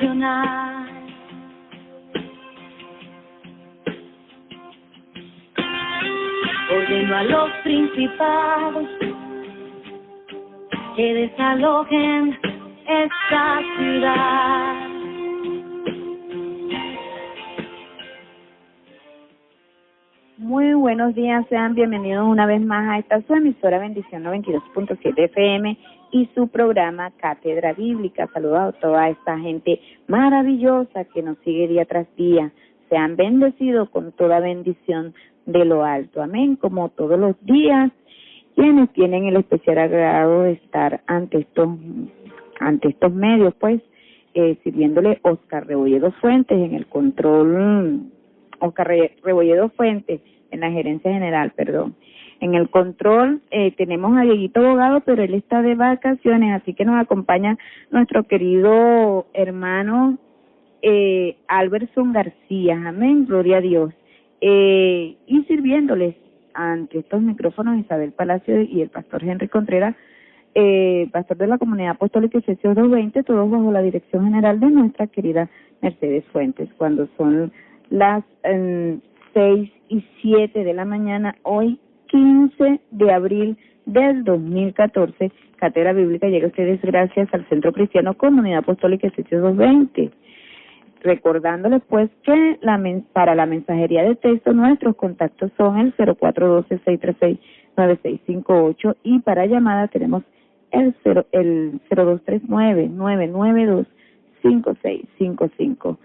nacional. Ordeno a los principados que desalojen esta ciudad. Muy buenos días, sean bienvenidos una vez más a esta su emisora Bendición 92.7 FM y su programa Cátedra Bíblica. Saludos a toda esta gente maravillosa que nos sigue día tras día. Sean bendecidos con toda bendición de lo alto. Amén. Como todos los días, quienes tienen el especial agrado de estar ante estos medios, pues, sirviéndole Oscar Rebolledo Fuentes en el control, Rebolledo Fuentes en la gerencia general, perdón. En el control tenemos a Dieguito Abogado, pero él está de vacaciones, así que nos acompaña nuestro querido hermano Alberson García. Amén, gloria a Dios. Y sirviéndoles ante estos micrófonos Isabel Palacio y el pastor Henry Contreras, pastor de la Comunidad Apostólica Efesios 2:20, todos bajo la dirección general de nuestra querida Mercedes Fuentes. Cuando son las 6:07 de la mañana, hoy 15 de abril del 2014, Cátedra Bíblica llega a ustedes gracias al Centro Cristiano Comunidad Apostólica Efesios 2:20. Recordándoles pues que para la mensajería de texto nuestros contactos son el 0412-636-9658 y para llamada tenemos el 0239-992-5655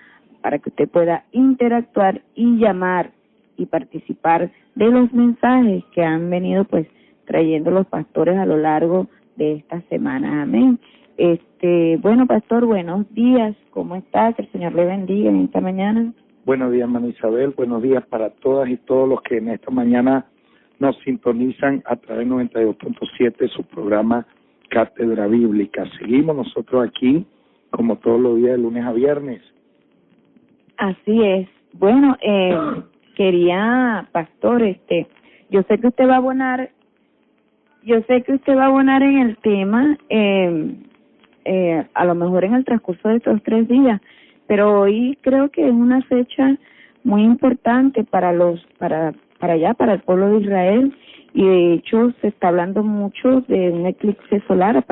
para que usted pueda interactuar y llamar y participar de los mensajes que han venido pues trayendo los pastores a lo largo de esta semana. Amén. Bueno, pastor, buenos días. ¿Cómo está? Que el Señor le bendiga en esta mañana. Buenos días, hermana Isabel. Buenos días para todas y todos los que en esta mañana nos sintonizan a través de 92.7, su programa Cátedra Bíblica. Seguimos nosotros aquí, como todos los días, de lunes a viernes. Así es. Bueno, pastor, yo sé que usted va a abonar en el tema, a lo mejor en el transcurso de estos 3 días, pero hoy creo que es una fecha muy importante para el pueblo de Israel, y de hecho se está hablando mucho de un eclipse solar un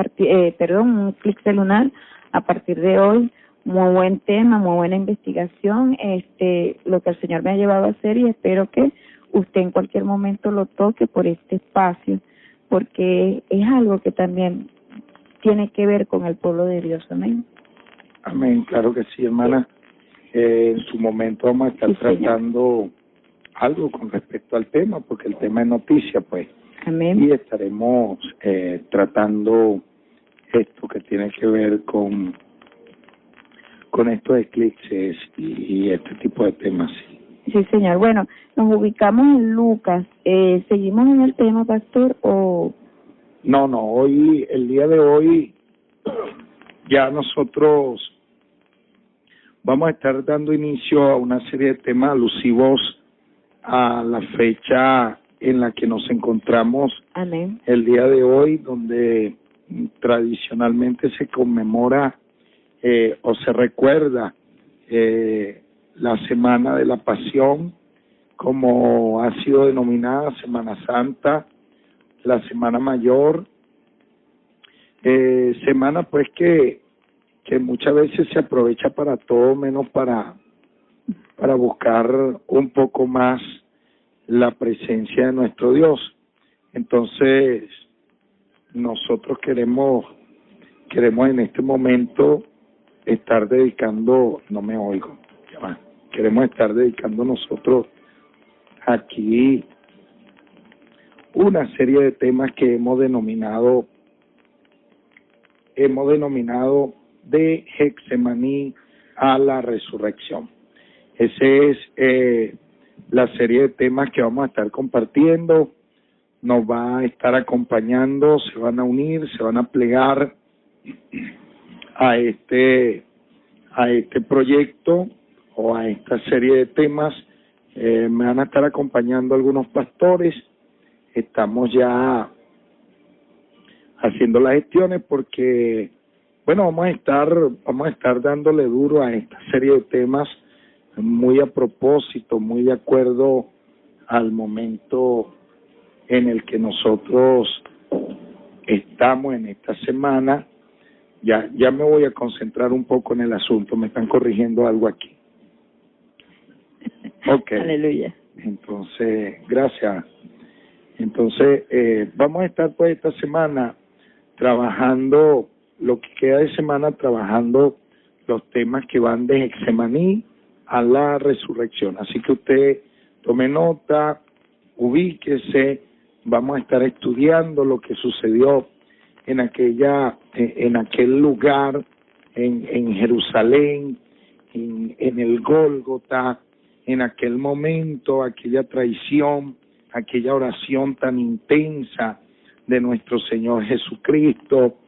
eclipse lunar a partir de hoy. Muy buen tema, muy buena investigación, lo que el Señor me ha llevado a hacer, y espero que usted en cualquier momento lo toque por este espacio, porque es algo que también tiene que ver con el pueblo de Dios. Amén. Amén, claro que sí, hermana. En su momento vamos a estar tratando algo con respecto al tema, porque el tema es noticia, pues. Amén. Y estaremos tratando esto que tiene que ver con estos eclipses y este tipo de temas. Sí, señor. Bueno, nos ubicamos en Lucas. ¿Seguimos en el tema, pastor, o...? No, hoy, el día de hoy, ya nosotros vamos a estar dando inicio a una serie de temas alusivos a la fecha en la que nos encontramos. Amén. El día de hoy, donde tradicionalmente se conmemora o se recuerda la Semana de la Pasión, como ha sido denominada Semana Santa, la Semana Mayor, semana pues que muchas veces se aprovecha para todo menos para buscar un poco más la presencia de nuestro Dios. Entonces nosotros queremos en este momento estar dedicando, queremos estar dedicando nosotros aquí una serie de temas que hemos denominado de Getsemaní a la resurrección. Ese es la serie de temas que vamos a estar compartiendo. Nos va a estar acompañando, se van a unir, se van a plegar a este proyecto o a esta serie de temas. Me van a estar acompañando algunos pastores. Estamos ya haciendo las gestiones porque Bueno, vamos a estar dándole duro a esta serie de temas muy a propósito, muy de acuerdo al momento en el que nosotros estamos en esta semana. Ya me voy a concentrar un poco en el asunto, me están corrigiendo algo aquí. Okay. Aleluya. Entonces, gracias. Entonces, vamos a estar pues esta semana trabajando, lo que queda de semana, trabajando los temas que van de Getsemaní a la resurrección. Así que usted tome nota, ubíquese, vamos a estar estudiando lo que sucedió en aquel lugar, en Jerusalén, en el Gólgota, en aquel momento, aquella traición, aquella oración tan intensa de nuestro Señor Jesucristo.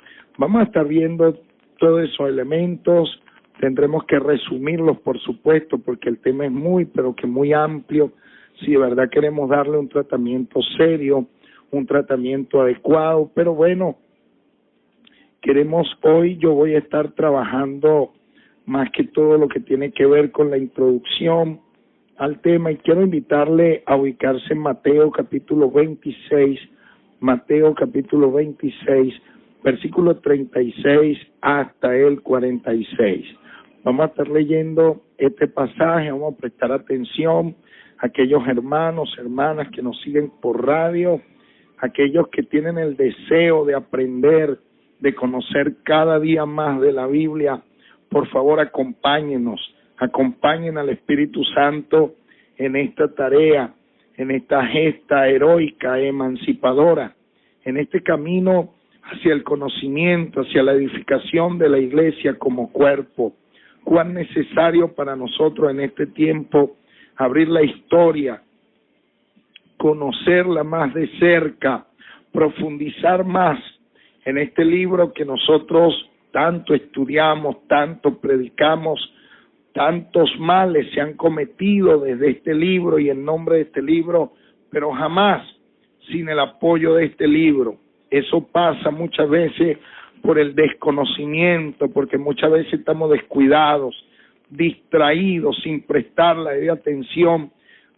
Vamos a estar viendo todos esos elementos, tendremos que resumirlos, por supuesto, porque el tema es pero que muy amplio. Si de verdad queremos darle un tratamiento serio, un tratamiento adecuado, pero bueno, yo voy a estar trabajando más que todo lo que tiene que ver con la introducción al tema, y quiero invitarle a ubicarse en Mateo capítulo 26, versículo 36 hasta el 46. Vamos a estar leyendo este pasaje, vamos a prestar atención a aquellos hermanos, hermanas que nos siguen por radio, aquellos que tienen el deseo de aprender, de conocer cada día más de la Biblia. Por favor, acompáñen al Espíritu Santo en esta tarea, en esta gesta heroica, emancipadora, en este camino hacia el conocimiento, hacia la edificación de la iglesia como cuerpo. Cuán necesario para nosotros en este tiempo abrir la historia, conocerla más de cerca, profundizar más en este libro que nosotros tanto estudiamos, tanto predicamos. Tantos males se han cometido desde este libro y en nombre de este libro, pero jamás sin el apoyo de este libro. Eso pasa muchas veces por el desconocimiento, porque muchas veces estamos descuidados, distraídos, sin prestar la debida atención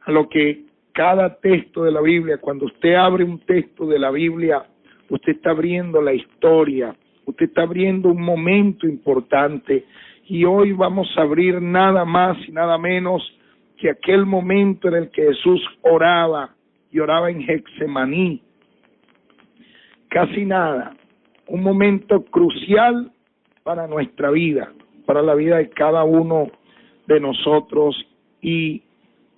a lo que cada texto de la Biblia, cuando usted abre un texto de la Biblia, usted está abriendo la historia, usted está abriendo un momento importante. Y hoy vamos a abrir nada más y nada menos que aquel momento en el que Jesús oraba, y oraba en Getsemaní. Casi nada, un momento crucial para nuestra vida, para la vida de cada uno de nosotros y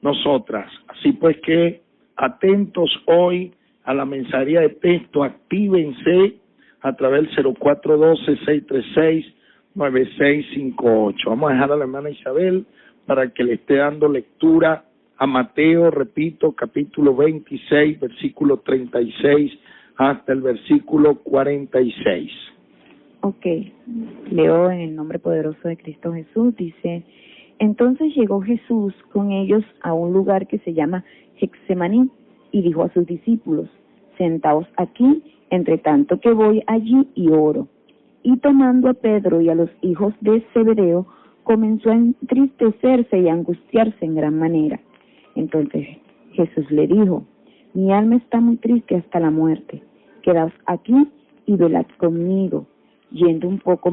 nosotras. Así pues que atentos hoy a la mensajería de texto, actívense a través del 0412-636-9658. Vamos a dejar a la hermana Isabel para que le esté dando lectura a Mateo, repito, capítulo 26, versículo 36 hasta el versículo 46. Ok, leo en el nombre poderoso de Cristo Jesús. Dice: entonces llegó Jesús con ellos a un lugar que se llama Getsemaní, y dijo a sus discípulos: sentaos aquí, entre tanto que voy allí y oro. Y tomando a Pedro y a los hijos de Zebedeo, comenzó a entristecerse y a angustiarse en gran manera. Entonces Jesús le dijo: mi alma está muy triste hasta la muerte. Quedaos aquí y velad conmigo. Yendo un poco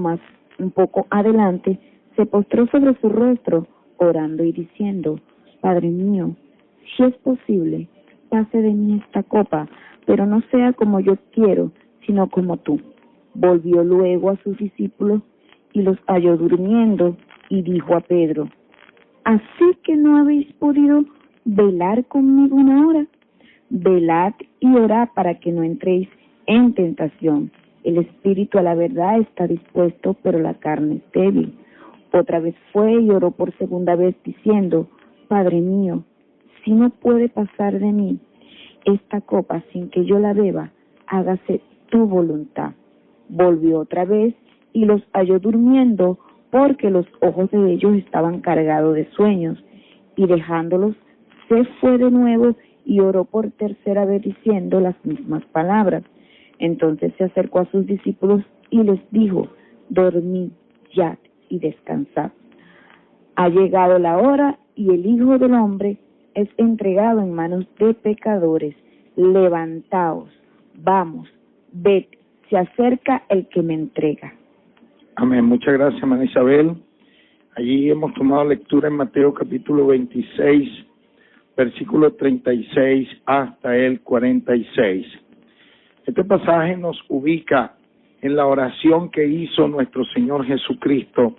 adelante, se postró sobre su rostro, orando y diciendo: Padre mío, si es posible, pase de mí esta copa, pero no sea como yo quiero, sino como tú. Volvió luego a sus discípulos y los halló durmiendo, y dijo a Pedro: ¿así que no habéis podido velar conmigo una hora? Velad y orad para que no entréis en tentación. El espíritu a la verdad está dispuesto, pero la carne es débil. Otra vez fue y oró por segunda vez, diciendo: Padre mío, si no puede pasar de mí esta copa sin que yo la beba, hágase tu voluntad. Volvió otra vez y los halló durmiendo, porque los ojos de ellos estaban cargados de sueños. Y dejándolos, se fue de nuevo y oró por tercera vez, diciendo las mismas palabras. Entonces se acercó a sus discípulos y les dijo: dormid ya y descansad. Ha llegado la hora y el Hijo del Hombre es entregado en manos de pecadores. Levantaos, vamos, ved, se acerca el que me entrega. Amén. Muchas gracias, hermana Isabel. Allí hemos tomado lectura en Mateo capítulo 26, versículo 36 hasta el 46. Este pasaje nos ubica en la oración que hizo nuestro Señor Jesucristo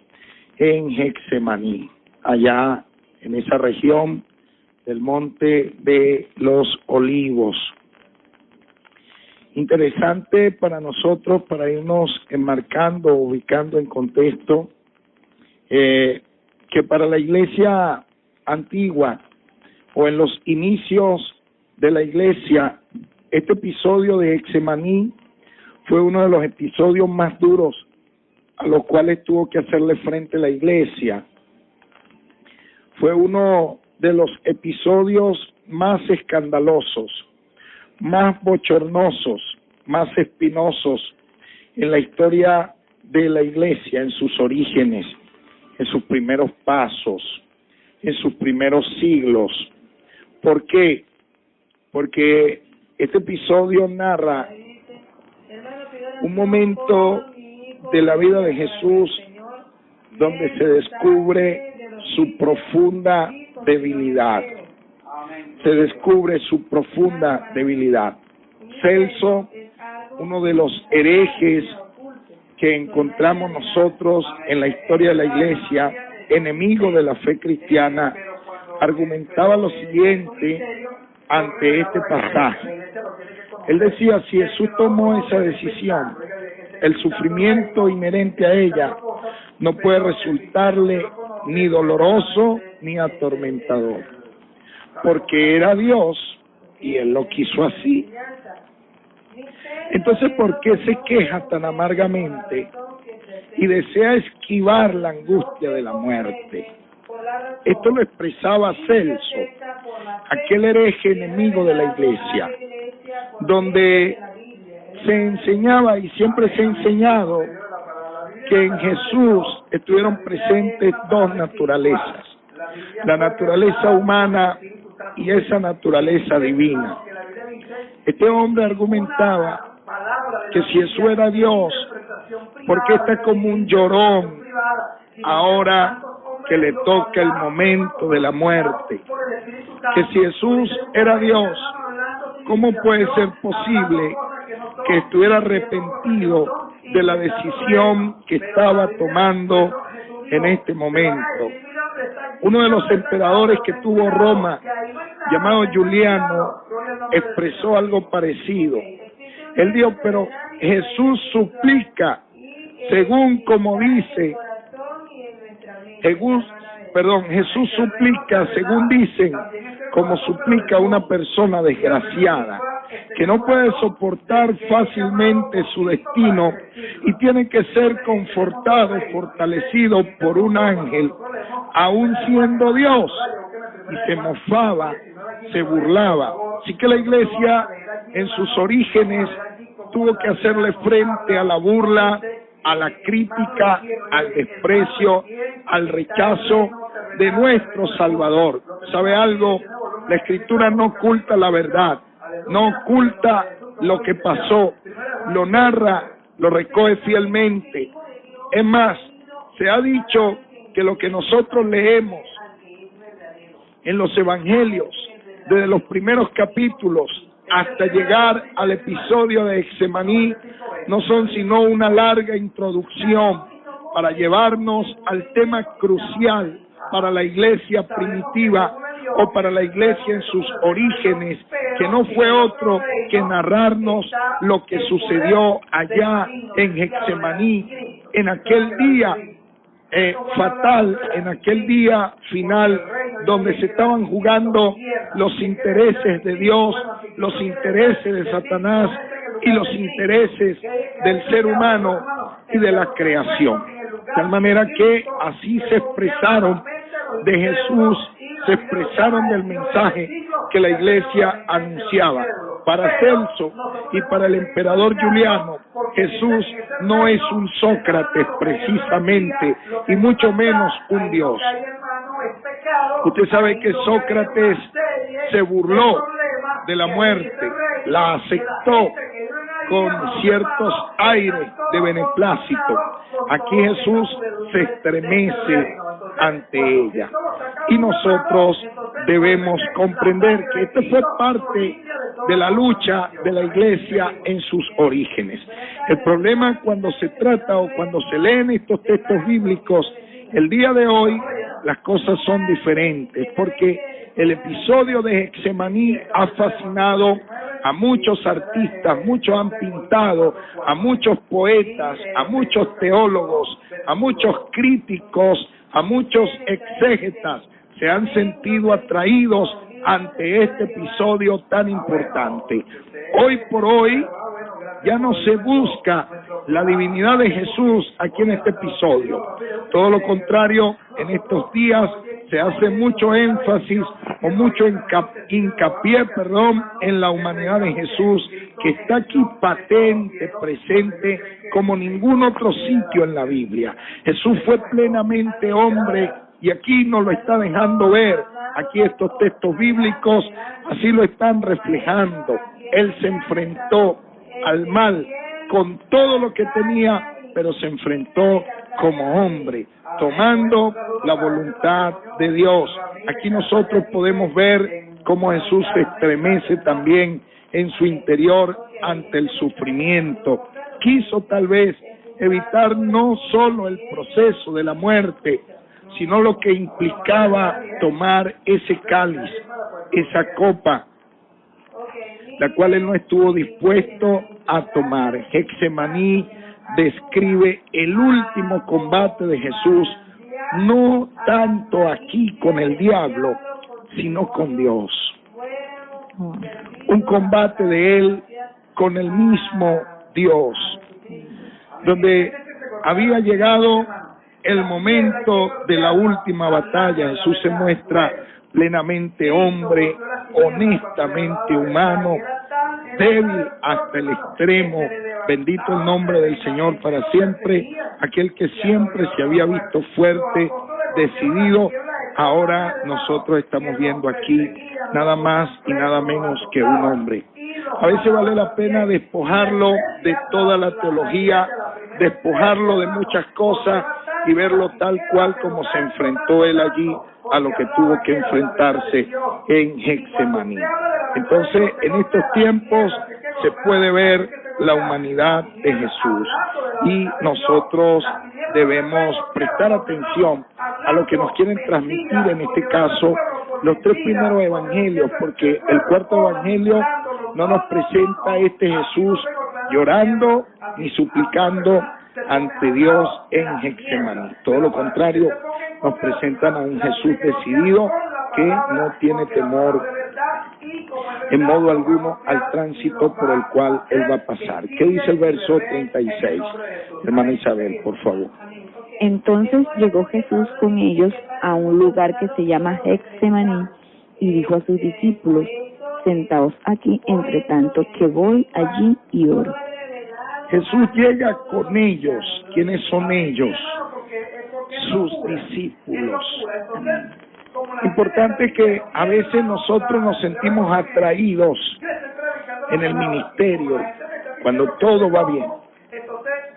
en Getsemaní, allá en esa región del Monte de los Olivos. Interesante para nosotros, para irnos enmarcando, ubicando en contexto, que para la iglesia antigua o en los inicios de la iglesia, este episodio de Getsemaní fue uno de los episodios más duros a los cuales tuvo que hacerle frente la iglesia. Fue uno de los episodios más escandalosos, más bochornosos, más espinosos en la historia de la iglesia, en sus orígenes, en sus primeros pasos, en sus primeros siglos. ¿Por qué? Porque este episodio narra un momento de la vida de Jesús donde se descubre su profunda debilidad. Se descubre su profunda debilidad. Celso, uno de los herejes que encontramos nosotros en la historia de la iglesia, enemigo de la fe cristiana, argumentaba lo siguiente ante este pasaje. Él decía, si Jesús tomó esa decisión, el sufrimiento inherente a ella no puede resultarle ni doloroso ni atormentador, porque era Dios y Él lo quiso así. Entonces, ¿por qué se queja tan amargamente y desea esquivar la angustia de la muerte? Esto lo expresaba Celso, aquel hereje enemigo de la iglesia, donde se enseñaba y siempre se ha enseñado que en Jesús estuvieron presentes dos naturalezas, la naturaleza humana y esa naturaleza divina. Este hombre argumentaba que si Jesús era Dios, ¿por qué está como un llorón ahora que le toca el momento de la muerte? Que si Jesús era Dios, ¿cómo puede ser posible que estuviera arrepentido de la decisión que estaba tomando en este momento? Uno de los emperadores que tuvo Roma, llamado Juliano, expresó algo parecido. Él dijo, pero Jesús suplica, según como dice, Jesús suplica, según dicen, como suplica una persona desgraciada, que no puede soportar fácilmente su destino y tiene que ser confortado, fortalecido por un ángel, aun siendo Dios. Y se mofaba, se burlaba. Así que la iglesia, en sus orígenes, tuvo que hacerle frente a la burla, a la crítica, al desprecio, al rechazo de nuestro Salvador. ¿Sabe algo? La Escritura no oculta la verdad, no oculta lo que pasó, lo narra, lo recoge fielmente. Es más, se ha dicho que lo que nosotros leemos en los evangelios, desde los primeros capítulos hasta llegar al episodio de Getsemaní, no son sino una larga introducción para llevarnos al tema crucial para la iglesia primitiva o para la iglesia en sus orígenes, que no fue otro que narrarnos lo que sucedió allá en Getsemaní, en aquel día fatal, en aquel día final, donde se estaban jugando los intereses de Dios, los intereses de Satanás y los intereses del ser humano y de la creación. De tal manera que así se expresaron de Jesús, se expresaron del mensaje que la iglesia anunciaba. Para Celso y para el emperador Juliano, Jesús no es un Sócrates precisamente, y mucho menos un Dios. Usted sabe que Sócrates se burló de la muerte, la aceptó con ciertos aires de beneplácito. Aquí Jesús se estremece ante ella. Y nosotros debemos comprender que esto fue parte de la lucha de la Iglesia en sus orígenes. El problema cuando se trata o cuando se leen estos textos bíblicos, el día de hoy las cosas son diferentes, porque el episodio de Getsemaní ha fascinado a muchos artistas, muchos han pintado, a muchos poetas, a muchos teólogos, a muchos críticos, a muchos exégetas, se han sentido atraídos ante este episodio tan importante. Hoy por hoy ya no se busca la divinidad de Jesús aquí en este episodio. Todo lo contrario, en estos días se hace mucho énfasis o mucho hincapié, en la humanidad de Jesús, que está aquí patente, presente, como ningún otro sitio en la Biblia. Jesús fue plenamente hombre y aquí nos lo está dejando ver. Aquí estos textos bíblicos así lo están reflejando. Él se enfrentó al mal con todo lo que tenía, pero se enfrentó como hombre, tomando la voluntad de Dios. Aquí nosotros podemos ver cómo Jesús se estremece también en su interior ante el sufrimiento. Quiso tal vez evitar no solo el proceso de la muerte, sino lo que implicaba tomar ese cáliz, esa copa, la cual él no estuvo dispuesto a tomar. Getsemaní describe el último combate de Jesús, no tanto aquí con el diablo, sino con Dios. Un combate de él con el mismo Dios, donde había llegado el momento de la última batalla. Jesús se muestra plenamente hombre, honestamente humano, débil hasta el extremo. Bendito el nombre del Señor para siempre. Aquel que siempre se había visto fuerte, decidido, ahora nosotros estamos viendo aquí nada más y nada menos que un hombre. A veces vale la pena despojarlo de toda la teología, despojarlo de muchas cosas y verlo tal cual como se enfrentó él allí a lo que tuvo que enfrentarse en Getsemaní. Entonces, en estos tiempos se puede ver la humanidad de Jesús y nosotros debemos prestar atención a lo que nos quieren transmitir, en este caso, los tres primeros evangelios, porque el cuarto evangelio no nos presenta a este Jesús llorando ni suplicando ante Dios en Getsemaní. Todo lo contrario, nos presentan a un Jesús decidido que no tiene temor en modo alguno al tránsito por el cual él va a pasar. ¿Qué dice el verso 36? Hermana Isabel, por favor. Entonces llegó Jesús con ellos a un lugar que se llama Getsemaní y dijo a sus discípulos: sentaos aquí, entre tanto que voy allí y oro. Jesús llega con ellos. ¿Quiénes son ellos? Sus discípulos. Importante que a veces nosotros nos sentimos atraídos en el ministerio cuando todo va bien,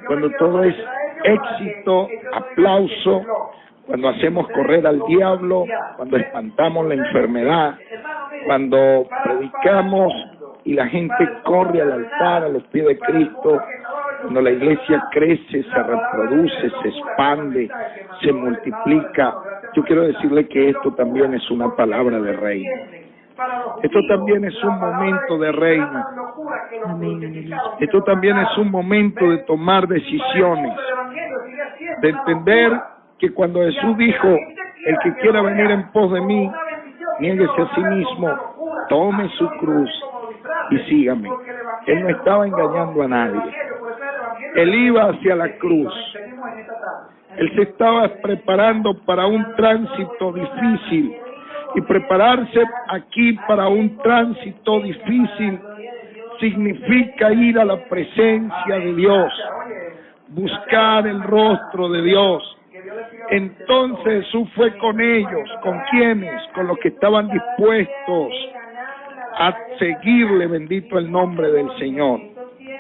cuando todo es éxito, aplauso, cuando hacemos correr al diablo, cuando espantamos la enfermedad, cuando predicamos y la gente corre al altar a los pies de Cristo, cuando la iglesia crece, se reproduce, se expande, se multiplica. Yo quiero decirle que esto también es una palabra de reino. Esto también es un momento de reino. Esto también es un momento de tomar decisiones, de entender que cuando Jesús dijo: el que quiera venir en pos de mí, niéguese a sí mismo, tome su cruz y sígame. Él no estaba engañando a nadie. Él iba hacia la cruz. Él se estaba preparando para un tránsito difícil. Y prepararse aquí para un tránsito difícil significa ir a la presencia de Dios, buscar el rostro de Dios. Entonces Jesús fue con ellos. ¿Con quiénes? Con los que estaban dispuestos a seguirle, bendito el nombre del Señor.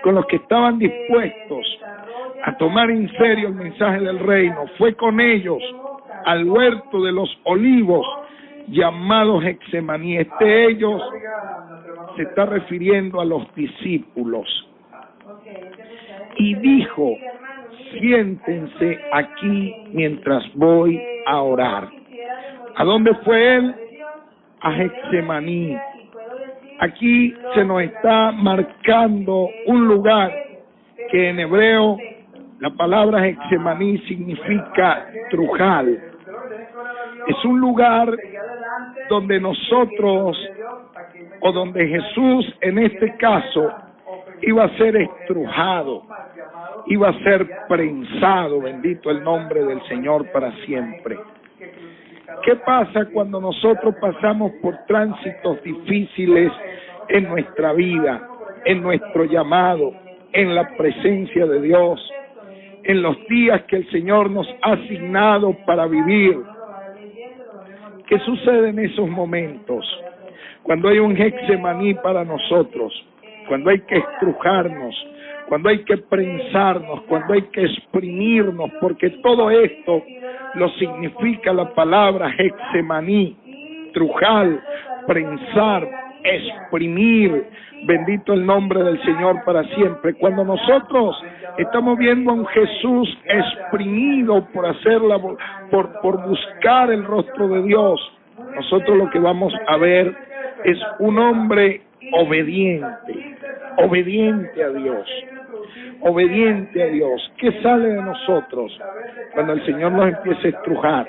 Con los que estaban dispuestos a tomar en serio el mensaje del reino. Fue con ellos al huerto de los olivos, llamado Getsemaní. Ellos se está refiriendo a los discípulos. Y dijo: siéntense aquí mientras voy a orar. ¿A dónde fue él? A Getsemaní. Aquí se nos está marcando un lugar que en hebreo la palabra Getsemaní significa trujal. Es un lugar donde nosotros, o donde Jesús en este caso, iba a ser estrujado, iba a ser prensado, bendito el nombre del Señor para siempre. ¿Qué pasa cuando nosotros pasamos por tránsitos difíciles en nuestra vida, en nuestro llamado, en la presencia de Dios, en los días que el Señor nos ha asignado para vivir? ¿Qué sucede en esos momentos? Cuando hay un Getsemaní para nosotros, cuando hay que estrujarnos, cuando hay que prensarnos, cuando hay que exprimirnos, porque todo esto lo significa la palabra Getsemaní, trujal, prensar, exprimir, bendito el nombre del Señor para siempre. Cuando nosotros estamos viendo a un Jesús exprimido por hacerla, por buscar el rostro de Dios, nosotros lo que vamos a ver es un hombre obediente, obediente a Dios, obediente a Dios. ¿Qué sale de nosotros cuando el Señor nos empieza a estrujar?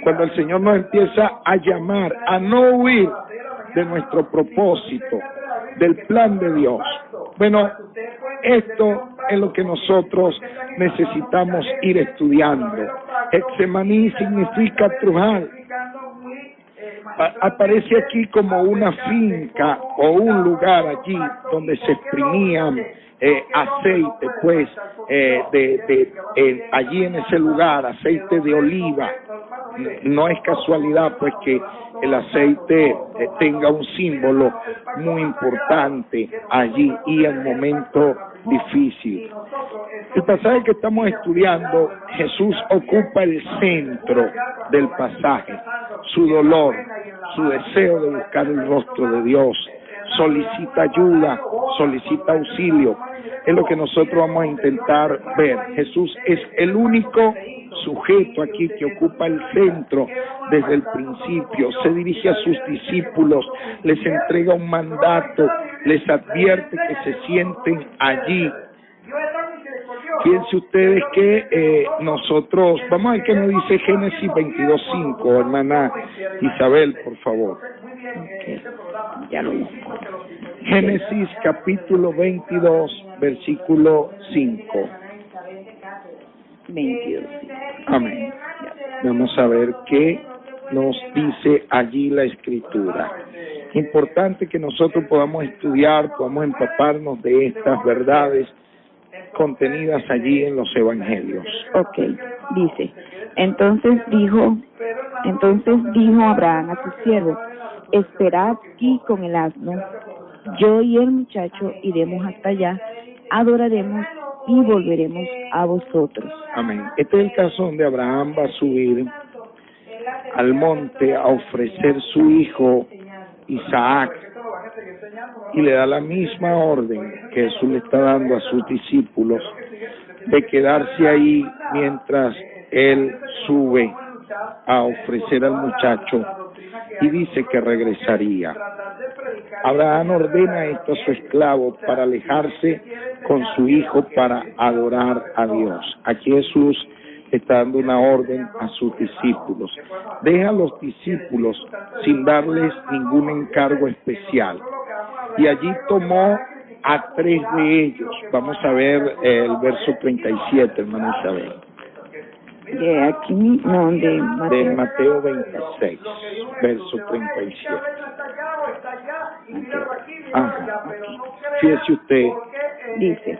Cuando el Señor nos empieza a llamar a no huir de nuestro propósito, del plan de Dios. Bueno, esto es lo que nosotros necesitamos ir estudiando. Getsemaní significa trujar. Aparece aquí como una finca o un lugar allí donde se exprimían aceite, pues, allí en ese lugar, aceite de oliva. No es casualidad, pues, que el aceite tenga un símbolo muy importante allí y en momento difícil. El pasaje que estamos estudiando, Jesús ocupa el centro del pasaje, su dolor, su deseo de buscar el rostro de Dios, solicita ayuda, solicita auxilio. Es lo que nosotros vamos a intentar ver. Jesús es el único sujeto aquí que ocupa el centro desde el principio. Se dirige a sus discípulos, les entrega un mandato, les advierte que se sienten allí. Fíjense ustedes que nosotros, vamos a ver qué nos dice Génesis 22:5, hermana Isabel, por favor. Okay. Ya lo busco. Génesis capítulo 22, versículo 5. 22. Amén. Vamos a ver qué nos dice allí la Escritura. Importante que nosotros podamos estudiar, podamos empaparnos de estas verdades contenidas allí en los evangelios. Ok, dice, entonces dijo Abraham a sus siervos: esperad aquí con el asno, yo y el muchacho iremos hasta allá, adoraremos y volveremos a vosotros. Amén. Este es el caso donde Abraham va a subir al monte a ofrecer su hijo Isaac, y le da la misma orden que Jesús le está dando a sus discípulos, de quedarse ahí mientras él sube a ofrecer al muchacho, y dice que regresaría. Abraham ordena esto a su esclavo para alejarse con su hijo para adorar a Dios. Aquí Jesús está dando una orden a sus discípulos. Deja a los discípulos sin darles ningún encargo especial. Y allí tomó a 3 de ellos. Vamos a ver el verso 37, hermana Isabel. De aquí, no, de Mateo 26, verso 37. Fíjese usted. Dice,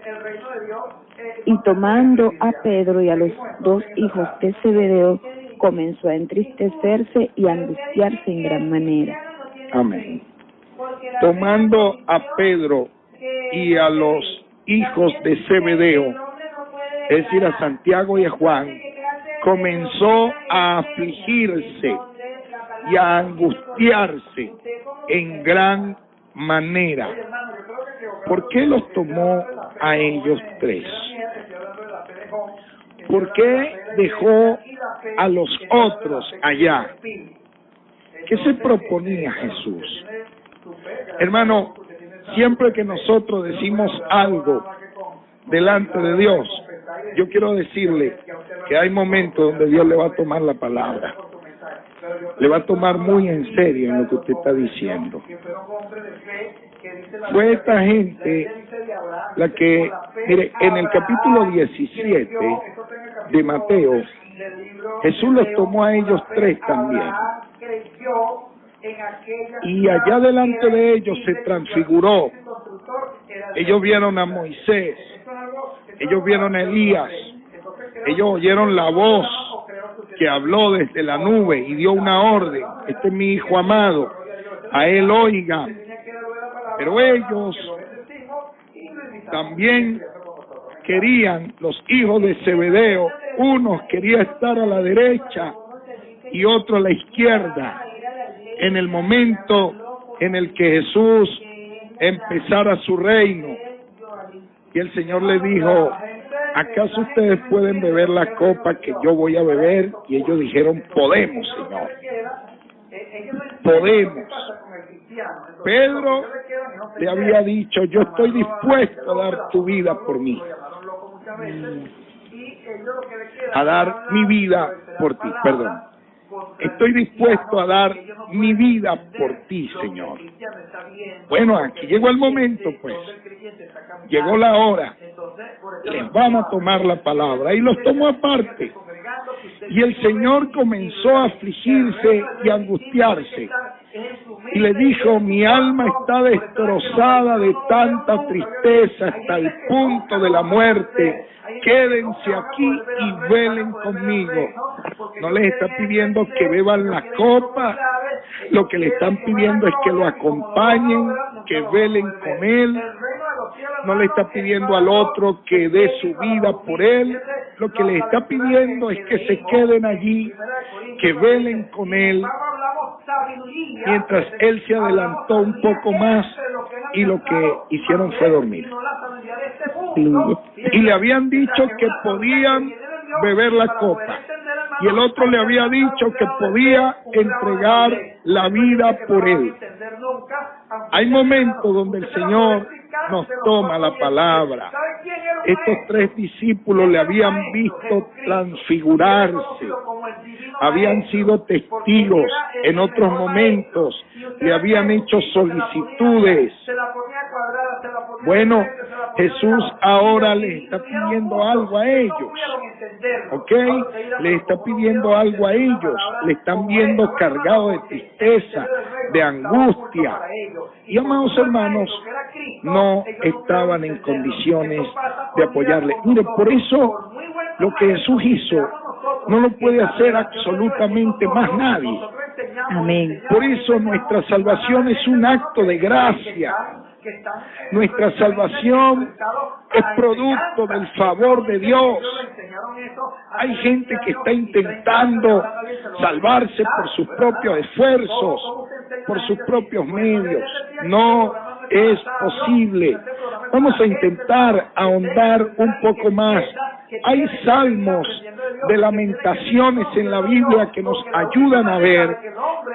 y tomando a Pedro y a los dos hijos de Zebedeo, comenzó a entristecerse y a angustiarse en gran manera. Amén. Tomando a Pedro y a los hijos de Zebedeo, es decir, a Santiago y a Juan, comenzó a afligirse y a angustiarse en gran manera. ¿Por qué los tomó a ellos tres? ¿Por qué dejó a los otros allá? ¿Qué se proponía Jesús? Hermano, siempre que nosotros decimos algo delante de Dios, yo quiero decirle que hay momentos donde Dios le va a tomar la palabra. Le va a tomar muy en serio en lo que usted está diciendo. Fue esta gente la que, mire, en el capítulo 17 de Mateo, Jesús los tomó a ellos tres también. Y allá delante de ellos se transfiguró. Ellos vieron a Moisés, ellos vieron a Elías, ellos oyeron la voz que habló desde la nube y dio una orden: este es mi hijo amado, a él oiga. Pero ellos también querían, los hijos de Zebedeo, unos querían estar a la derecha y otros a la izquierda, en el momento en el que Jesús empezara su reino. Y el Señor le dijo: ¿acaso ustedes pueden beber la copa que yo voy a beber? Y ellos dijeron: podemos, Señor, podemos. Pedro le había dicho: yo estoy dispuesto a dar tu vida por mí, a dar mi vida por ti, perdón. Estoy dispuesto a dar mi vida por ti, Señor. Bueno, aquí llegó el momento, pues. Llegó la hora. Les van a tomar la palabra. Y los tomó aparte. Y el Señor comenzó a afligirse y a angustiarse. Y le dijo: mi alma está destrozada de tanta tristeza hasta el punto de la muerte. Quédense aquí y velen conmigo. No les está pidiendo que beban la copa, lo que le están pidiendo es que lo acompañen, que velen con él. No le está pidiendo al otro que dé su vida por él, lo que le está pidiendo es que se queden allí, que velen con él. Mientras él se adelantó un poco más y lo que hicieron fue dormir. Y le habían dicho que podían beber la copa. Y el otro le había dicho que podía entregar la vida por él. Hay momentos donde el Señor nos toma la palabra. Estos tres discípulos le habían visto transfigurarse, habían sido testigos en otros momentos, le habían hecho solicitudes. Bueno, Jesús ahora le está pidiendo algo a ellos, ¿ok? Le está pidiendo algo a ellos, le están viendo cargado de tristeza, de angustia. Y amados hermanos, no estaban en condiciones de apoyarle. Mire, por eso lo que Jesús hizo no lo puede hacer absolutamente más nadie. Amén. Por eso nuestra salvación es un acto de gracia. Nuestra salvación es producto del favor de Dios. Hay gente que está intentando salvarse por sus propios esfuerzos, por sus propios medios. No es posible. Vamos a intentar ahondar un poco más. Hay salmos de lamentaciones en la Biblia que nos ayudan a ver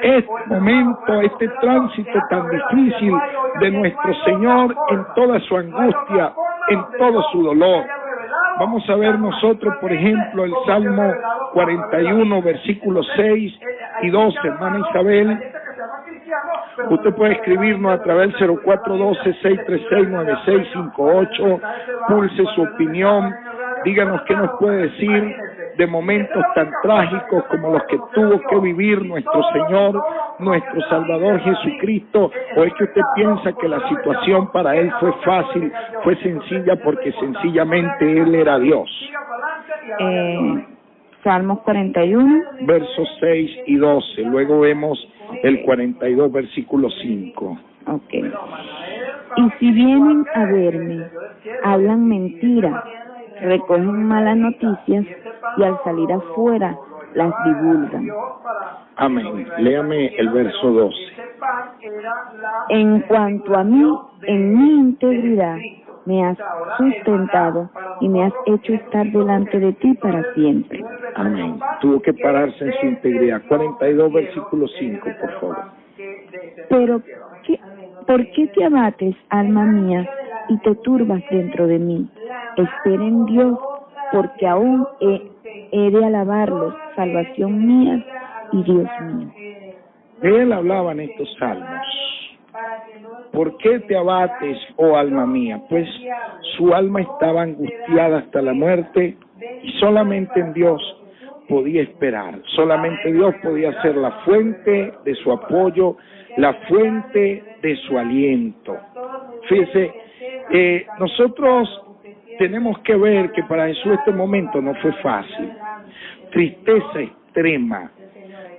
este momento, este tránsito tan difícil de nuestro Señor en toda su angustia, en todo su dolor. Vamos a ver nosotros, por ejemplo, el Salmo 41, versículos 6 y 12, hermana Isabel. Usted puede escribirnos a través del 0412-636-9658, pulse su opinión, díganos qué nos puede decir de momentos tan trágicos como los que tuvo que vivir nuestro Señor, nuestro Salvador Jesucristo, o es que usted piensa que la situación para él fue fácil, fue sencilla porque sencillamente él era Dios? Salmos 41. Versos 6 y 12. Luego vemos el 42, versículo 5. Ok. Y si vienen a verme, hablan mentira, recogen malas noticias y al salir afuera las divulgan. Amén. Léame el verso 12. En cuanto a mí, en mi integridad, me has sustentado y me has hecho estar delante de ti para siempre. Amén. Tuvo que pararse en su integridad. 42, versículo 5, por favor. Pero, ¿por qué te abates, alma mía, y te turbas dentro de mí? Espera en Dios, porque aún he de alabarlo, salvación mía y Dios mío. De él hablaban estos salmos. ¿Por qué te abates, oh alma mía? Pues su alma estaba angustiada hasta la muerte y solamente en Dios podía esperar. Solamente Dios podía ser la fuente de su apoyo, la fuente de su aliento. Fíjese, nosotros tenemos que ver que para Jesús este momento no fue fácil. Tristeza extrema,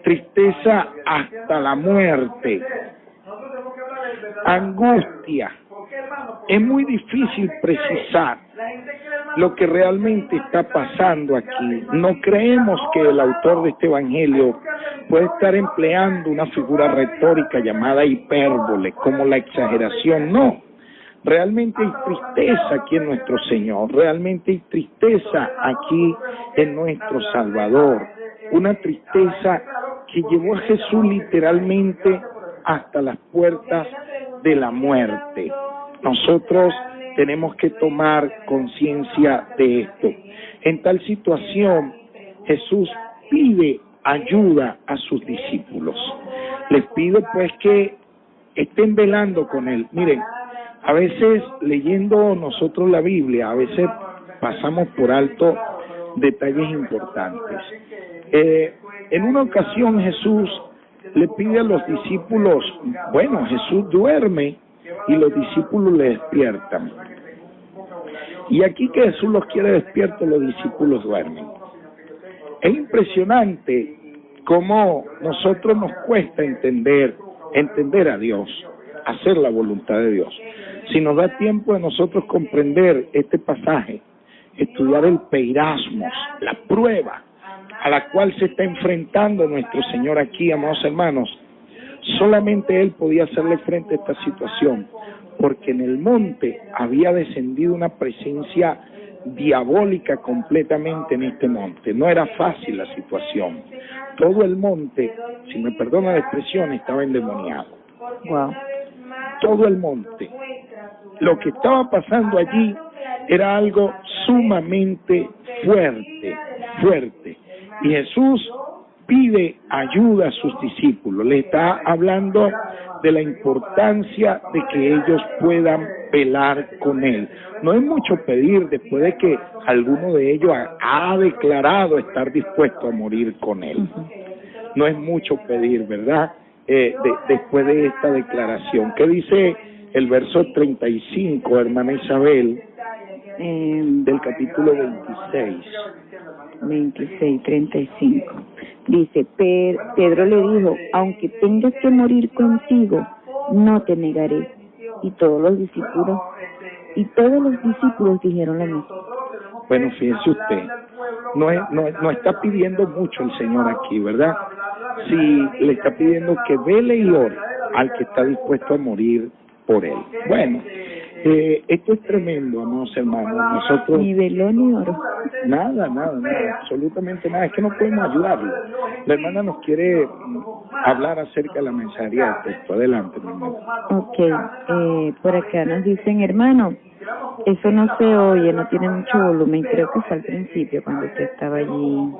tristeza hasta la muerte, angustia. Es muy difícil precisar lo que realmente está pasando aquí. No creemos que el autor de este evangelio puede estar empleando una figura retórica llamada hipérbole, como la exageración. No, realmente hay tristeza aquí en nuestro Señor, realmente hay tristeza aquí en nuestro Salvador, una tristeza que llevó a Jesús literalmente hasta las puertas de la muerte. Nosotros tenemos que tomar conciencia de esto. En tal situación, Jesús pide ayuda a sus discípulos. Les pide pues que estén velando con Él. Miren, a veces leyendo nosotros la Biblia, a veces pasamos por alto detalles importantes. En una ocasión Jesús le pide a los discípulos, bueno, Jesús duerme y los discípulos le despiertan. Y aquí que Jesús los quiere despiertos, los discípulos duermen. Es impresionante cómo nosotros nos cuesta entender a Dios, hacer la voluntad de Dios. Si nos da tiempo de nosotros comprender este pasaje, estudiar el peirasmos, la prueba a la cual se está enfrentando nuestro Señor aquí, amados hermanos, solamente Él podía hacerle frente a esta situación, porque en el monte había descendido una presencia diabólica completamente en este monte. No era fácil la situación. Todo el monte, si me perdona la expresión, estaba endemoniado. Wow. Todo el monte. Lo que estaba pasando allí era algo sumamente fuerte. Y Jesús pide ayuda a sus discípulos. Le está hablando de la importancia de que ellos puedan velar con Él. No es mucho pedir después de que alguno de ellos ha declarado estar dispuesto a morir con Él. No es mucho pedir, ¿verdad? Después de esta declaración. ¿Qué dice el verso 35, hermana Isabel, del capítulo 35. Dice, Pedro le dijo, aunque tengas que morir contigo, no te negaré. Y todos los discípulos dijeron lo mismo. Bueno, fíjese usted, no está pidiendo mucho el Señor aquí, ¿verdad? Si le está pidiendo que vele y ore al que está dispuesto a morir por él. Bueno, esto es tremendo, amados hermanos. Nosotros ni veló ni oró. Nada, absolutamente nada. Es que no podemos ayudarlo. La hermana nos quiere hablar acerca de la mensajería de texto. Adelante, mi hermano. Ok, por acá nos dicen, hermano, eso no se oye, no tiene mucho volumen. Creo que fue al principio cuando usted estaba allí.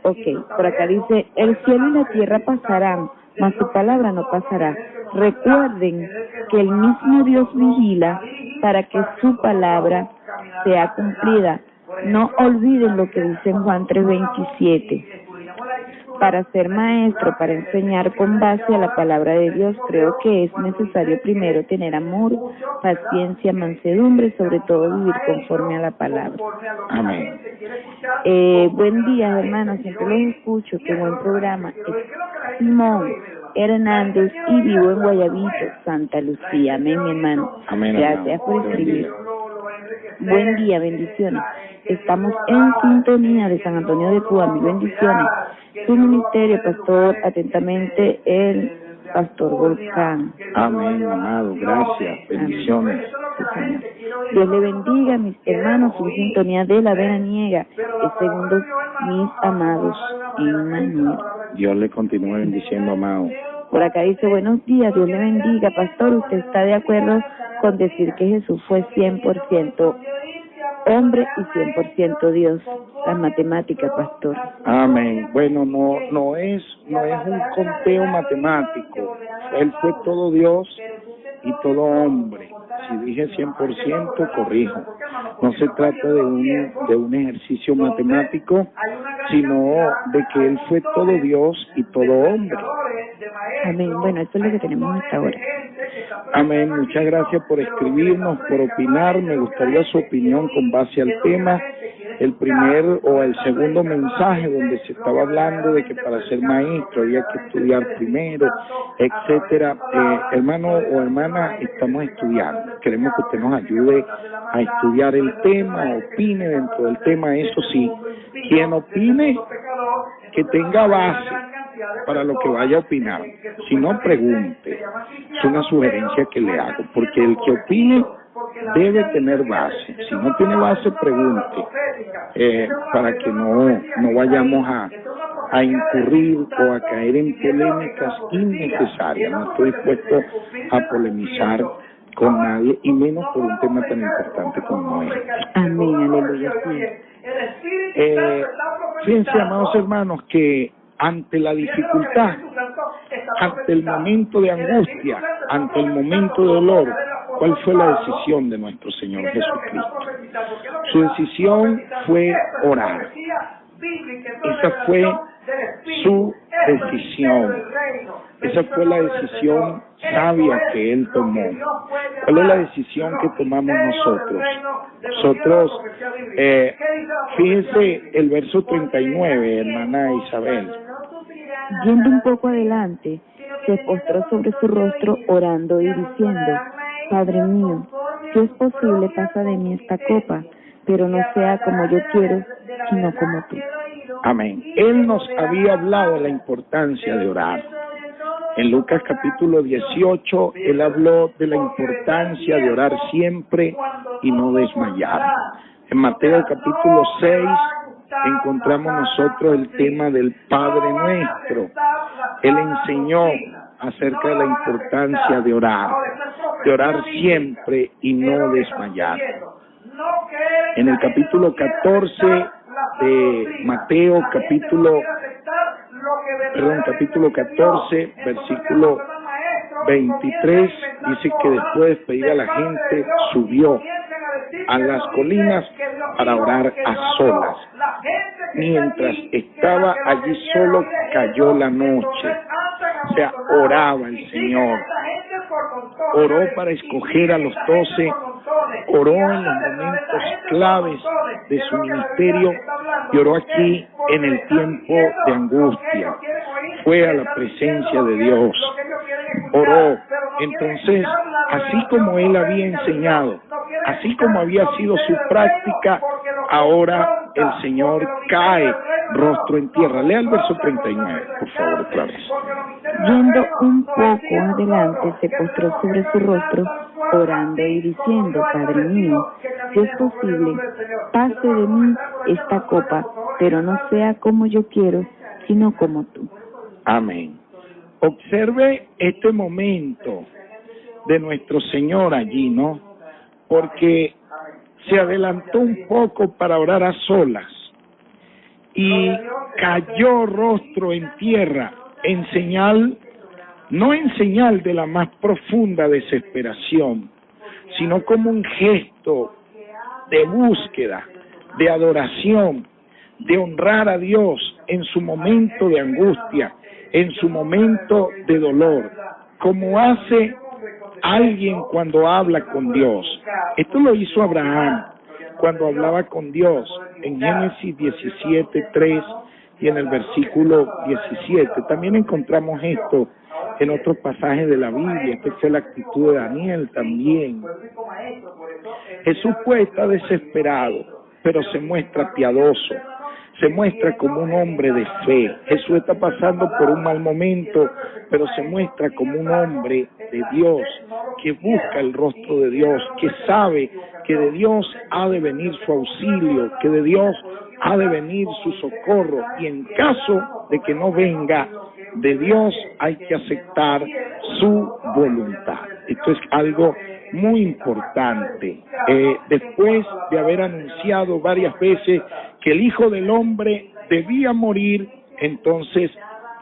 Ok, por acá dice, el cielo y la tierra pasarán, mas su palabra no pasará. Recuerden que el mismo Dios vigila para que su palabra sea cumplida. No olviden lo que dice en Juan 3:27. Para ser maestro, para enseñar con base a la palabra de Dios, creo que es necesario primero tener amor, paciencia, mansedumbre, sobre todo vivir conforme a la palabra. Amén. Buen día, hermanos, siempre los escucho, qué buen programa. Es Simón Hernández y vivo en Guayabito, Santa Lucía. Amén, mi hermano. Amén, Gracias hermano. por escribir. Buen día, bendiciones. Estamos en sintonía de San Antonio de Cuba, mil bendiciones. Su ministerio, pastor, atentamente, el pastor Volcán. Amén, amado. Gracias. Bendiciones. Sí, Señor. Dios le bendiga, mis hermanos, su sintonía de la veraniega, es segundo mis amados en Manuel. Dios le continúe bendiciendo, amado. Por acá dice, buenos días, Dios le bendiga, pastor, ¿usted está de acuerdo con decir que Jesús fue 100% hombre y 100% Dios? Las matemáticas, pastor. Amén. Bueno, no es un conteo matemático. Él fue todo Dios y todo hombre. Si dije 100%, corrijo. No se trata de un ejercicio matemático, sino de que Él fue todo Dios y todo hombre. Amén. Bueno, eso es lo que tenemos hasta ahora. Amén. Muchas gracias por escribirnos, por opinar. Me gustaría su opinión con base al tema. El primer o el segundo mensaje donde se estaba hablando de que para ser maestro había que estudiar primero, etcétera. Hermano o hermana, estamos estudiando. Queremos que usted nos ayude a estudiar el tema, opine dentro del tema. Eso sí, quien opine, que tenga base para lo que vaya a opinar. Si no, pregunte. Es una sugerencia que le hago, porque el que opine debe tener base. Si no tiene base, pregunte, para que no vayamos a incurrir o a caer en polémicas innecesarias. No estoy dispuesto a polemizar con nadie, y menos por un tema tan importante como este. Amén, aleluya. Fíjense, amados hermanos, que ante la dificultad, ante el momento de angustia, ante el momento de dolor, ¿cuál fue la decisión de nuestro Señor Jesucristo? Su decisión fue orar. Esa fue su decisión. Esa fue la decisión sabia que Él tomó. ¿Cuál es la decisión que tomamos nosotros? Nosotros, fíjense el verso 39, hermana Isabel. Yendo un poco adelante, se postró sobre su rostro orando y diciendo, Padre mío, si es posible, pasa de mí esta copa, pero no sea como yo quiero, sino como tú. Amén. Él nos había hablado de la importancia de orar. En Lucas capítulo 18, Él habló de la importancia de orar siempre y no desmayar. En Mateo capítulo 6, encontramos nosotros el tema del Padre Nuestro. Él enseñó acerca de la importancia de orar siempre y no desmayar. En el capítulo 14 de Mateo, capítulo 14, versículo 23, dice que después de despedir a la gente, subió a las colinas para orar a solas. Mientras estaba allí solo, cayó la noche. O sea, oraba el Señor. Oró para escoger a los 12, oró en los momentos claves de su ministerio y oró aquí en el tiempo de angustia. Fue a la presencia de Dios, oró. Entonces, así como Él había enseñado, así como había sido su práctica, ahora el Señor cae rostro en tierra. Lea el verso 39, por favor, otra vez. Yendo un poco adelante, se postró sobre su rostro, orando y diciendo, Padre mío, si es posible, pase de mí esta copa, pero no sea como yo quiero, sino como tú. Amén. Observe este momento de nuestro Señor allí, ¿no? Porque se adelantó un poco para orar a solas y cayó rostro en tierra en señal, no en señal de la más profunda desesperación, sino como un gesto de búsqueda, de adoración, de honrar a Dios en su momento de angustia, en su momento de dolor, como hace alguien cuando habla con Dios. Esto lo hizo Abraham cuando hablaba con Dios en Génesis 17:3 y en el versículo 17. También encontramos esto en otros pasajes de la Biblia. Esta fue la actitud de Daniel también. Jesús pues está desesperado, pero se muestra piadoso, se muestra como un hombre de fe. Jesús está pasando por un mal momento, pero se muestra como un hombre de Dios, que busca el rostro de Dios, que sabe que de Dios ha de venir su auxilio, que de Dios ha de venir su socorro, y en caso de que no venga de Dios, hay que aceptar su voluntad. Esto es algo muy importante. Después de haber anunciado varias veces que el Hijo del Hombre debía morir, entonces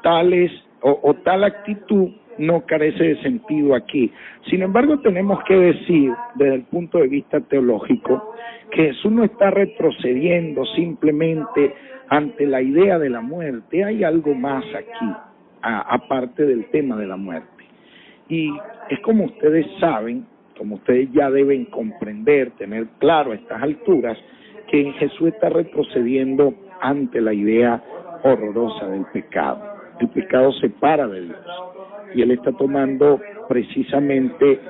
tal actitud no carece de sentido aquí. Sin embargo, tenemos que decir, desde el punto de vista teológico, que Jesús no está retrocediendo simplemente ante la idea de la muerte. Hay algo más aquí, aparte del tema de la muerte. Y es como ustedes saben, como ustedes ya deben comprender, tener claro a estas alturas, que Jesús está retrocediendo ante la idea horrorosa del pecado. El pecado separa de Dios. Y Él está tomando precisamente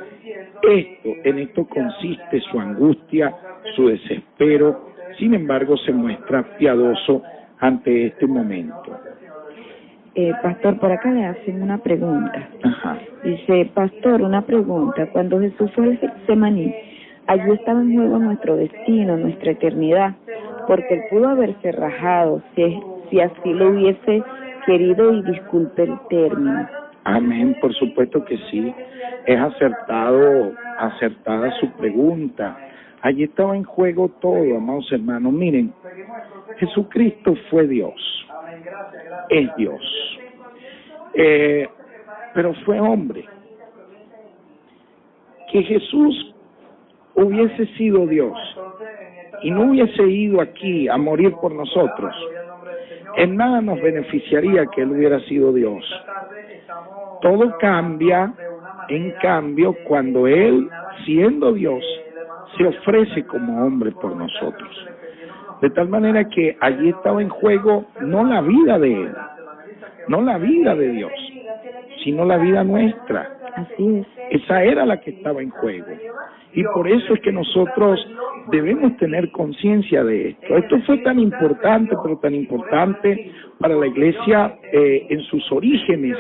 esto. En esto consiste su angustia, su desespero. Sin embargo, se muestra piadoso ante este momento. Pastor, por acá le hacen una pregunta. Ajá. Dice, pastor, una pregunta. Cuando Jesús fue al Getsemaní, allí estaba en juego nuestro destino, nuestra eternidad, porque Él pudo haberse rajado si así lo hubiese querido, y disculpe el término. Amén, por supuesto que sí. Es acertada su pregunta. Allí estaba en juego todo, amados hermanos. Miren, Jesucristo fue Dios, es Dios, pero fue hombre. Que Jesús hubiese sido Dios y no hubiese ido aquí a morir por nosotros, en nada nos beneficiaría que Él hubiera sido Dios. Todo cambia, en cambio, cuando Él, siendo Dios, se ofrece como hombre por nosotros. De tal manera que allí estaba en juego no la vida de Él, no la vida de Dios, sino la vida nuestra. Así es. Esa era la que estaba en juego. Y por eso es que nosotros debemos tener conciencia de esto. Esto fue tan importante, pero tan importante para la iglesia en sus orígenes.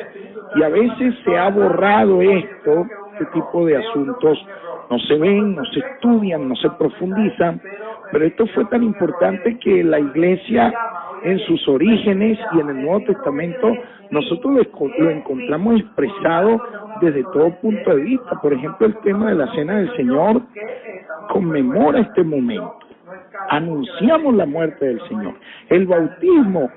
Y a veces se ha borrado esto, este tipo de asuntos no se ven, no se estudian, no se profundizan, pero esto fue tan importante que la iglesia en sus orígenes y en el Nuevo Testamento nosotros lo encontramos expresado desde todo punto de vista. Por ejemplo, el tema de la Cena del Señor conmemora este momento. Anunciamos la muerte del Señor. El bautismo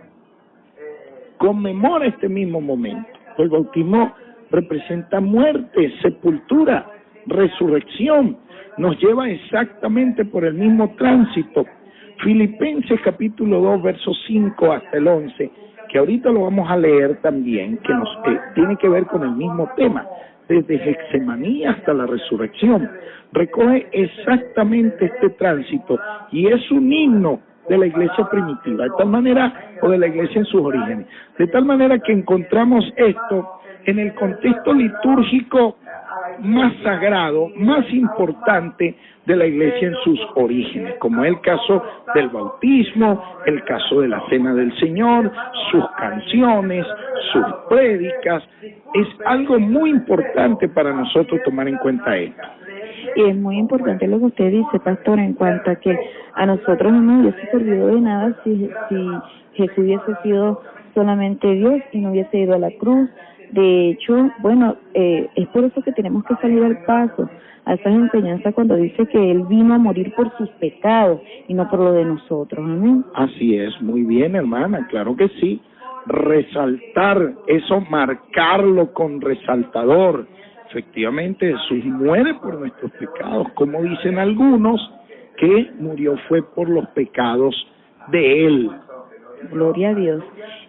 conmemora este mismo momento. El bautismo representa muerte, sepultura, resurrección. Nos lleva exactamente por el mismo tránsito. Filipenses capítulo 2, versos 5 hasta el 11, que ahorita lo vamos a leer también, que nos tiene que ver con el mismo tema, desde Getsemaní hasta la resurrección. Recoge exactamente este tránsito y es un himno de la iglesia primitiva, de tal manera, o de la iglesia en sus orígenes, de tal manera que encontramos esto en el contexto litúrgico más sagrado, más importante de la iglesia en sus orígenes, como el caso del bautismo, el caso de la Cena del Señor, sus canciones, sus prédicas. Es algo muy importante para nosotros tomar en cuenta esto. Y es muy importante lo que usted dice, pastor, en cuanto a que a nosotros no nos hubiese servido de nada si Jesús hubiese sido solamente Dios y no hubiese ido a la cruz. De hecho, bueno, es por eso que tenemos que salir al paso a esas enseñanzas cuando dice que Él vino a morir por sus pecados y no por lo de nosotros. Amén. Así es, muy bien, hermana, claro que sí. Resaltar eso, marcarlo con resaltador. Efectivamente, Jesús muere por nuestros pecados, como dicen algunos, que murió fue por los pecados de Él. Gloria a Dios.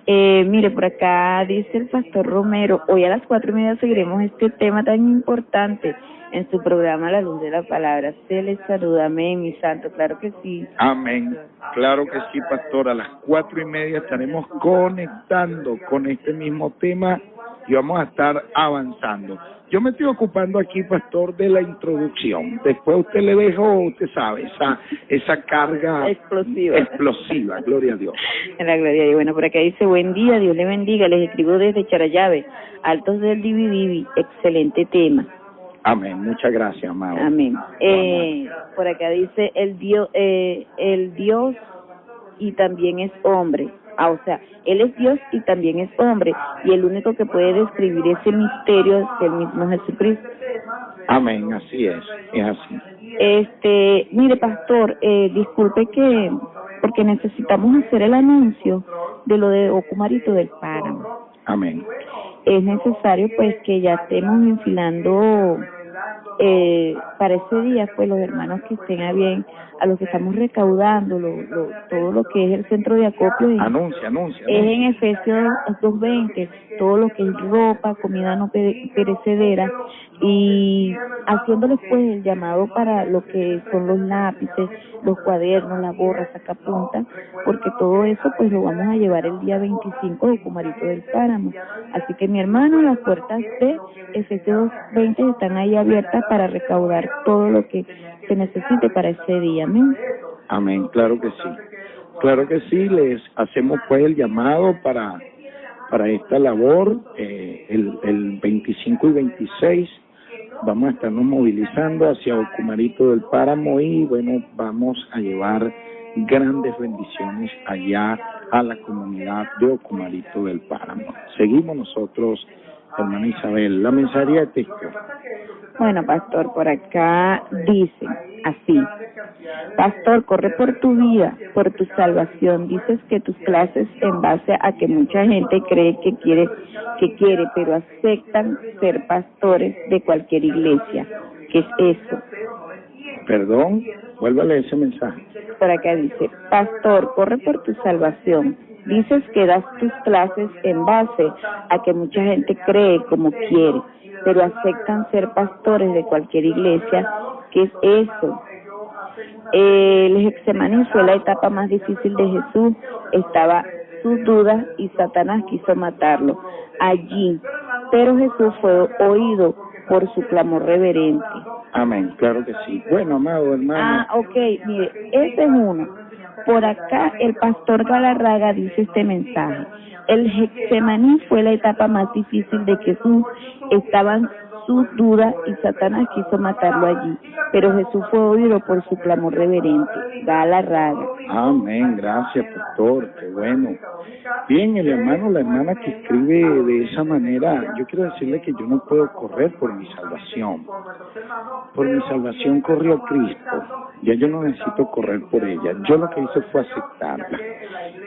Mire, por acá dice el pastor Romero, hoy a las 4:30 seguiremos este tema tan importante en su programa La Luz de la Palabra. Se les saluda, amén, mi santo, claro que sí. Amén. Claro que sí, pastor. A las 4:30 estaremos conectando con este mismo tema y vamos a estar avanzando. Yo me estoy ocupando aquí, pastor, de la introducción. Después usted le dejo, usted sabe, esa carga explosiva. Gloria a Dios. En la gloria. Y bueno, por acá dice, buen día, Dios le bendiga. Les escribo desde Charallave, Altos del Dividivi. Excelente tema. Amén. Muchas gracias, amado. Amén. Por acá dice, el Dios y también es hombre. O sea, Él es Dios y también es hombre, y el único que puede describir ese misterio es el mismo Jesucristo. Amén, así es así. Mire, pastor, disculpe porque necesitamos hacer el anuncio de lo de Ocumarito del Páramo. Amén. Es necesario, pues, que ya estemos enfilando para ese día, pues, los hermanos que estén a bien, a los que estamos recaudando, todo lo que es el centro de acopio. Anuncia. Es en Efesios 2:20, todo lo que es ropa, comida no perecedera, y haciéndoles, pues, el llamado para lo que son los lápices, los cuadernos, la gorra, sacapunta, porque todo eso, pues, lo vamos a llevar el día 25 de Ocumarito del Páramo. Así que, mi hermano, las puertas de Efesios 2:20 están ahí abiertas para recaudar todo lo que se necesite para ese día. Amén. Amén, claro que sí. Claro que sí, les hacemos pues el llamado para esta labor, el 25 y 26 vamos a estarnos movilizando hacia Ocumarito del Páramo y bueno, vamos a llevar grandes bendiciones allá a la comunidad de Ocumarito del Páramo. Seguimos nosotros, hermana Isabel, la mensajería de texto. Bueno, pastor, por acá dice así: pastor, corre por tu vida, por tu salvación. Dices que tus clases en base a que mucha gente cree que quiere, pero aceptan ser pastores de cualquier iglesia. ¿Qué es eso? Perdón, vuelva a leer ese mensaje. Por acá dice, pastor, corre por tu salvación. Dices que das tus clases en base a que mucha gente cree como quiere, pero aceptan ser pastores de cualquier iglesia. ¿Qué es eso? El Getsemaní fue la etapa más difícil de Jesús. Estaba sus dudas y Satanás quiso matarlo allí, pero Jesús fue oído por su clamor reverente. Amén, claro que sí. Bueno, amado hermano. Ok, mire, ese es uno. Por acá el pastor Galarraga dice este mensaje: el Getsemaní fue la etapa más difícil de Jesús. Estaban sus dudas y Satanás quiso matarlo allí, pero Jesús fue oído por su clamor reverente. Galarraga. Amén, gracias, pastor, qué bueno. Bien, el hermano, la hermana que escribe de esa manera, yo quiero decirle que yo no puedo correr por mi salvación. Por mi salvación corrió Cristo. Ya yo no necesito correr por ella. Yo lo que hice fue aceptarla.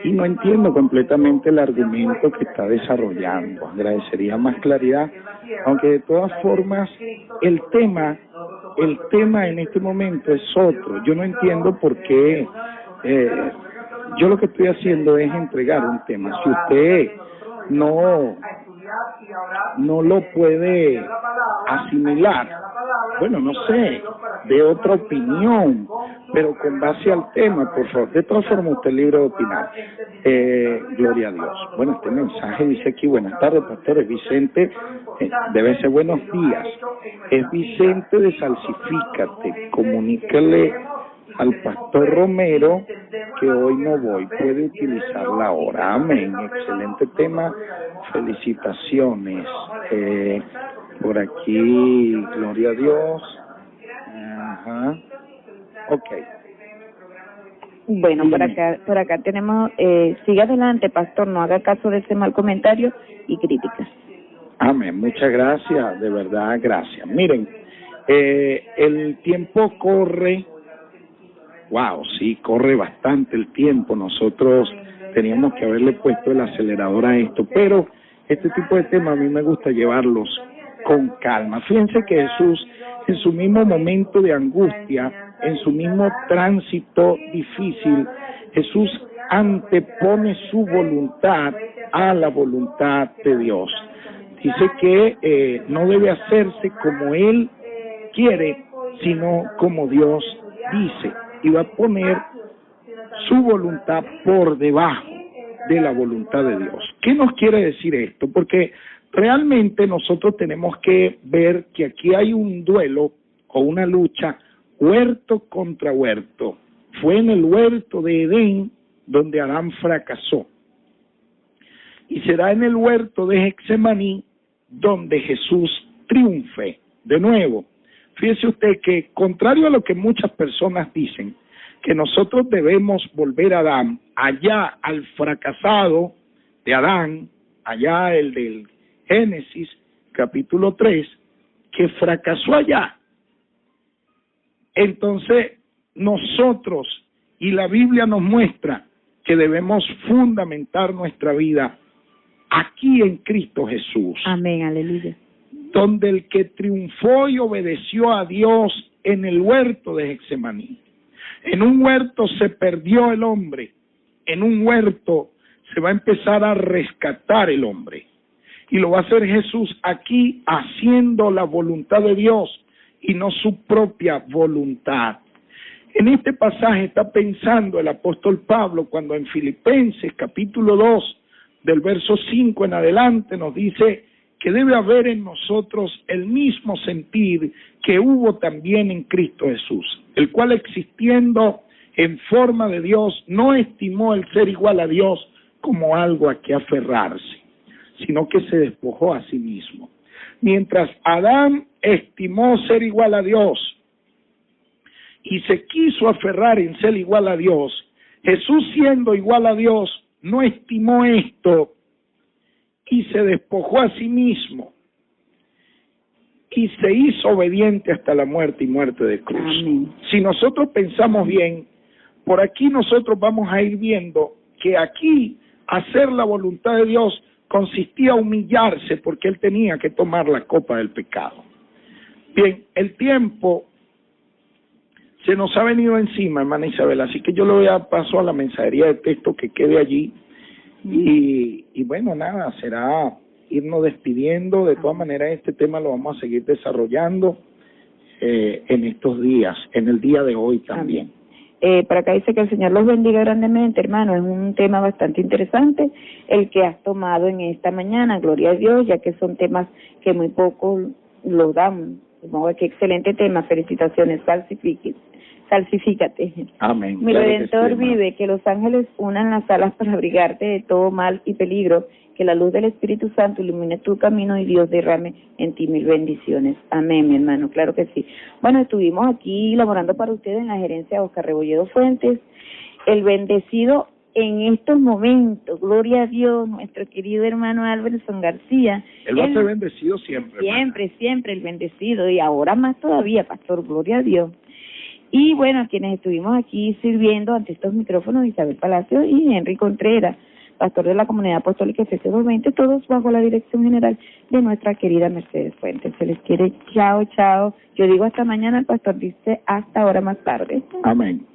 Y no entiendo completamente el argumento que está desarrollando. Agradecería más claridad, aunque de todas formas el tema en este momento es otro. Yo no entiendo por qué. Yo lo que estoy haciendo es entregar un tema. Si usted no lo puede asimilar, bueno, no sé, de otra opinión, pero con base al tema, por favor. De todas formas, usted es libre de opinar. Gloria a Dios. Bueno, este mensaje dice aquí: buenas tardes, pastores. Vicente, debe ser buenos días. Es Vicente de Salsifícate. Comunícale al pastor Romero que hoy no voy, puede utilizarla ahora. Amén, excelente tema, felicitaciones. Por aquí, gloria a Dios. Ajá. Ok. Bueno, por acá tenemos, siga adelante, pastor, no haga caso de ese mal comentario y críticas. Amén, muchas gracias, de verdad, gracias. Miren, el tiempo corre. Wow, sí, corre bastante el tiempo. Nosotros teníamos que haberle puesto el acelerador a esto, pero este tipo de temas a mí me gusta llevarlos con calma. Fíjense que Jesús, en su mismo momento de angustia, en su mismo tránsito difícil, Jesús antepone su voluntad a la voluntad de Dios. Dice que no debe hacerse como él quiere, sino como Dios dice, y va a poner su voluntad por debajo de la voluntad de Dios. ¿Qué nos quiere decir esto? Porque realmente nosotros tenemos que ver que aquí hay un duelo o una lucha huerto contra huerto. Fue en el huerto de Edén donde Adán fracasó. Y será en el huerto de Getsemaní donde Jesús triunfe de nuevo. Fíjese usted que, contrario a lo que muchas personas dicen, que nosotros debemos volver a Adán, allá al fracasado de Adán, allá el del Génesis, capítulo 3, que fracasó allá. Entonces, nosotros, y la Biblia nos muestra que debemos fundamentar nuestra vida aquí en Cristo Jesús. Amén, aleluya. Donde el que triunfó y obedeció a Dios en el huerto de Getsemaní. En un huerto se perdió el hombre, en un huerto se va a empezar a rescatar el hombre. Y lo va a hacer Jesús aquí haciendo la voluntad de Dios y no su propia voluntad. En este pasaje está pensando el apóstol Pablo cuando en Filipenses capítulo 2 del verso 5 en adelante nos dice que debe haber en nosotros el mismo sentir que hubo también en Cristo Jesús, el cual existiendo en forma de Dios no estimó el ser igual a Dios como algo a que aferrarse, sino que se despojó a sí mismo. Mientras Adán estimó ser igual a Dios y se quiso aferrar en ser igual a Dios, Jesús siendo igual a Dios no estimó esto y se despojó a sí mismo y se hizo obediente hasta la muerte y muerte de cruz. Amén. Si nosotros pensamos bien, por aquí nosotros vamos a ir viendo que aquí hacer la voluntad de Dios consistía humillarse porque él tenía que tomar la copa del pecado. Bien, el tiempo se nos ha venido encima, hermana Isabel, así que yo le voy a paso a la mensajería de texto que quede allí y bueno, nada, será irnos despidiendo. De todas maneras, este tema lo vamos a seguir desarrollando en estos días, en el día de hoy también. Para acá dice que el Señor los bendiga grandemente, hermano. Es un tema bastante interesante el que has tomado en esta mañana, gloria a Dios, ya que son temas que muy pocos los dan. Qué excelente tema, felicitaciones, salsifícate. Amén. Mi Claro Redentor que sí, vive, que los ángeles unan las alas para abrigarte de todo mal y peligro, que la luz del Espíritu Santo ilumine tu camino y Dios derrame en ti 1000 bendiciones. Amén, mi hermano, claro que sí. Bueno, estuvimos aquí laborando para ustedes en la gerencia de Oscar Rebolledo Fuentes, el bendecido en estos momentos, gloria a Dios, nuestro querido hermano Alberson García. Él va a ser bendecido siempre. Siempre, siempre el bendecido, y ahora más todavía, pastor, gloria a Dios. Y bueno, quienes estuvimos aquí sirviendo ante estos micrófonos, Isabel Palacio y Henry Contreras, pastor de la Comunidad Apostólica Efesios 2:20, todos bajo la dirección general de nuestra querida Mercedes Fuentes. Se les quiere, chao, chao. Yo digo hasta mañana, el pastor dice hasta ahora más tarde. Amén.